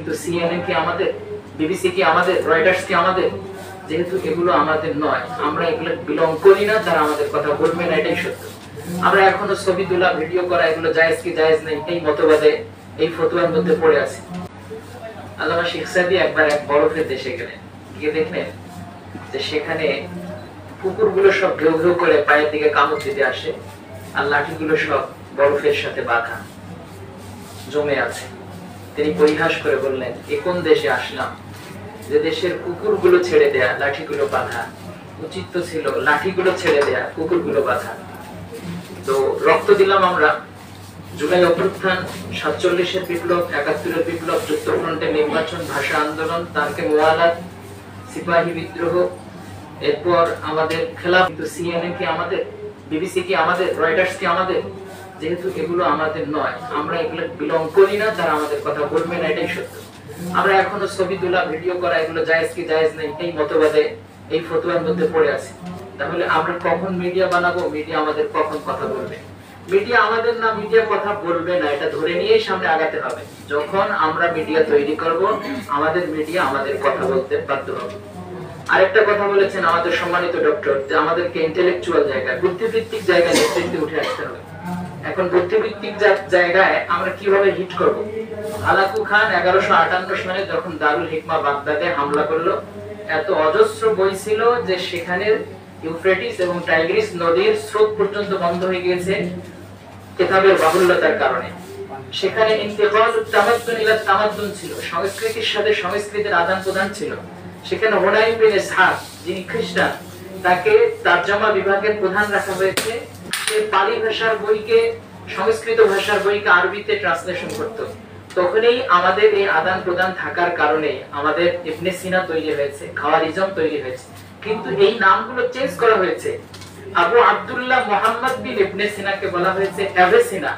কিন্তু সিএনএন কি আমাদের, বিবিসি কি আমাদের, রয়টার্স কি আমাদের? যেহেতু এগুলো আমাদের নয়, আমরা এগুলো বিলং করি না, তারা আমাদের কথা বলবে না, এটাই সত্য। আমরা এখনো ছবি তোলা, ভিডিও করা, এগুলো জায়েজ কি জায়েজ নেই, এই মতবাদে, এই ফতোয়ার মধ্যে পড়ে আছি। আল্লামা শেখ সাদি একবার এক বরফের দেশে গেলেন, গিয়ে দেখলেন যে সেখানে কুকুরগুলো সব ঘেউ ঘেউ করে পায়ের দিকে কামড় দিতে আসে, আর লাঠিগুলো সব বরফের সাথে বাঁধা জমে আছে। তিনি পরিহাস করে বললেন, এ কোন দেশে আসলাম যে দেশের কুকুরগুলো ছেড়ে দেয়া, লাঠিগুলো বাঁধা? উচিত তো ছিল লাঠিগুলো ছেড়ে দেয়া, কুকুরগুলো বাঁধা। তো রক্ত দিলাম আমরা, জুলাই অভ্যুত্থান, 47-এর বিপ্লব, 71-এর বিপ্লব, যুক্তফ্রন্টের নির্বাচন, ভাষা আন্দোলন, তারকে মোয়ালাত, সিপাহী বিদ্রোহ, এরপর আমাদের খেলাফ। কিন্তু সিএনএন কি আমাদের, বিবিসি কি আমাদের, রয়টার্স কি আমাদের? যেহেতু এগুলো আমাদের নয়, আমরা এগুলো বিলং করি না, তারা আমাদের কথা বলবে না, এটাই সত্য। আমরা এখনো ছবি তোলা, ভিডিও করা, এগুলো জায়েজ কি জায়েজ নেই, এই মতবাদে, এই ফতোয়ার মধ্যে পড়ে আছি। তাহলে আমরা কখন মিডিয়া বানাবো? মিডিয়া আমাদের কখন কথা বলবে? মিডিয়া আমাদের না, মিডিয়া কথা বলবে না, এটা ধরে নিয়েই সামনে আগাতে হবে। যখন আমরা মিডিয়া তৈরি করব, আমাদের মিডিয়া আমাদের কথা বলতে বাধ্য হবে। আরেকটা কথা বলেছেন আমাদের সম্মানিত ডক্টর, যে আমাদেরকে ইন্টেলেকচুয়াল জায়গায়, বুদ্ধিবৃত্তিক জায়গায় নেতৃত্বে উঠে আসতে হবে। এখন বুদ্ধিবৃত্তিক জায়গায় আমরা কিভাবে হিট করব? হালাকু খান 1158 সালে যখন দারুল হিকমা বাগদাদে হামলা করলো, এত অজস্র বই ছিল যে সেখানে ইউফ্রেটিস এবং টাইগ্রিস নদীর স্রোত পর্যন্ত বন্ধ হয়ে গিয়েছে কিতাবের বাহুল্যতার কারণে। সেখানে ইন্তিকালুত তামাদ্দুন ইলা তামাদ্দুন ছিল, সংস্কৃতির সাথে সংস্কৃতির আদান প্রদান ছিল। সেখানে হুনাইন বিন ইসহাক, যিনি খ্রিস্টান, তাকে তরজমা বিভাগের প্রধান রাখা হয়েছে। সে পালি ভাষার বইকে, সংস্কৃত ভাষার বইকে আরবিতে ট্রান্সলেশন করত। তখনই আমাদের এই আদান প্রদান থাকার কারণে আমাদের ইবনে সিনা তৈরি হয়েছে, খাওয়ারিজম তৈরি হয়েছে। কিন্তু এই নামগুলো চেঞ্জ করা হয়েছে। আবু আব্দুল্লাহ মুহাম্মদ বিন ইবনে সিনাকে বলা হয়েছে এভেসিনা।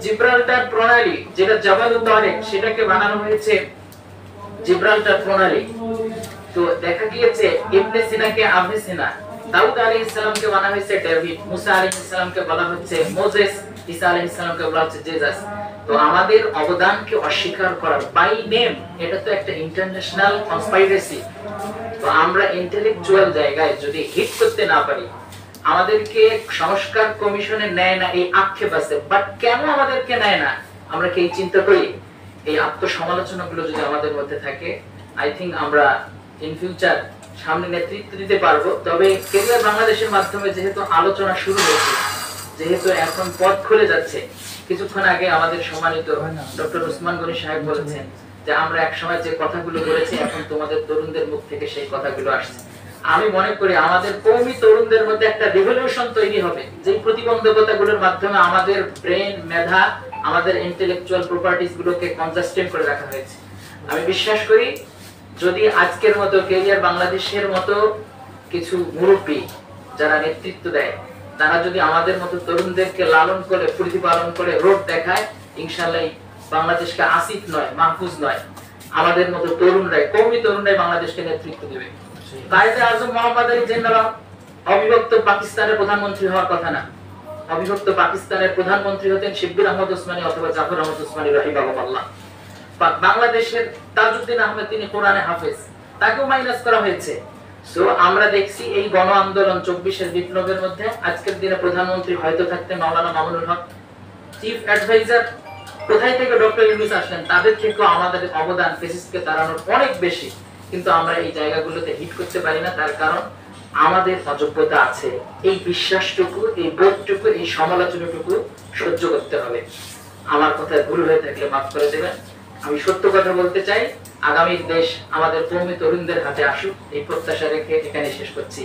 জিব্রাল্টার প্রণালী, যেটা জাবালুত তারিক, সেটাকে বানানো হয়েছে জিব্রাল্টার প্রণালী। তো দেখা গিয়েছে ইবনে সিনাকে আভেসিনা, দাউদ আলাইহিস সালামকে বলা হয়েছে ডেভিড, মুসা আলাইহিস সালামকে বলা হচ্ছে মোজেস, ঈসা আলাইহিস সালামকে বলা হচ্ছে জেসাস। তো আমাদের অবদানকে অস্বীকার করার বাই নেম, এটা তো একটা ইন্টারন্যাশনাল কনস্পাইরেসি। তো আমরা ইন্টেলেকচুয়াল জায়গায় যদি হিট করতে না পারি, আমাদেরকে সংস্কার কমিশনে নেয় না, এই আক্ষেপ আছে। বাট কেন আমাদেরকে নেয় না, আমরা কি চিন্তা করি? এই আত্মসমালোচনাগুলো যদি আমাদের মধ্যে থাকে, আই থিংক আমরা ইন ফিউচার সামনে নেতৃত্ব দিতে পারবো। তবে কেরিয়ার বাংলাদেশের মাধ্যমে যেহেতু আলোচনা শুরু হয়েছে, যেহেতু এখন পথ খুলে যাচ্ছে, কিছুক্ষণ আগে আমাদের সম্মানিত ডক্টর ওসমান গনি সাহেব বলেছেন যে আমরা একসময় যে কথাগুলো বলেছি, এখন তোমাদের তরুণদের মুখ থেকে সেই কথাগুলো আসছে। আমি মনে করি আমাদের কওমি তরুণদের মধ্যে একটা রিভলিউশন তৈরি হবে, যে প্রতিবন্ধকতাগুলোর মাধ্যমে আমাদের ব্রেন, মেধা, আমাদের ইন্টেলেকচুয়াল প্রপার্টিজ গুলোকে কনজাস্টেন্ট করে রাখা হয়েছে। আমি বিশ্বাস করি যদি আজকের মতো কেরিয়ার বাংলাদেশের মতো কিছু মুরব্বী যারা নেতৃত্ব দেয়, তারা যদি আমাদের মতো তরুণদেরকে লালন করে, প্রতিপালন করে, রোড দেখায়, ইনশাআল্লাহ বাংলাদেশকে আসিফ নয়, মাহফুজ নয়, আমাদের মতো তরুণরাই, কওমি তরুণরাই বাংলাদেশকে নেতৃত্ব দেবে। কায়েদে আজম মোহাম্মদ আলী জিন্নাহ অবিভক্ত পাকিস্তানের প্রধানমন্ত্রী হওয়ার কথা না। অবিভক্ত পাকিস্তানের প্রধানমন্ত্রী হতেন শিববির আহমদ ওসমানী অথবা জাফর আহমদ ওসমানী রাহিমাহুল্লাহ। বাংলাদেশের তাজউদ্দিন আহমেদ, তিনি কোরআনে হাফেজ, তাকেও মাইনাস করা হয়েছে। সো আমরা দেখছি এই গণ আন্দোলন 24-এর বিপ্লবের মধ্যে আজকের দিনে প্রধানমন্ত্রী হয়তো থাকতেন মাওলানা মামুনুল হক, চিফ অ্যাডভাইজার কোথায় থেকে ডক্টর ইউনূস আসলেন, তাদের থেকেও আমাদের অবদান ফেসিসকে তাড়ানোর অনেক বেশি। কিন্তু আমরা এই জায়গাগুলোতে হিট করতে পারি না, তার কারণ আমাদের অযোগ্যতা আছে। এই বিশ্বাসটুকু, এই বোধটুকু, এই সমালোচনাটুকু সহ্য করতে হবে। আমার কথায় ভুল হয়ে থাকলে মাফ করে দেবেন। আমি সত্য কথা বলতে চাই। আগামী দেশ আমাদের কওমি তরুণদের হাতে আসুক, এই প্রত্যাশা রেখে এখানে শেষ করছি।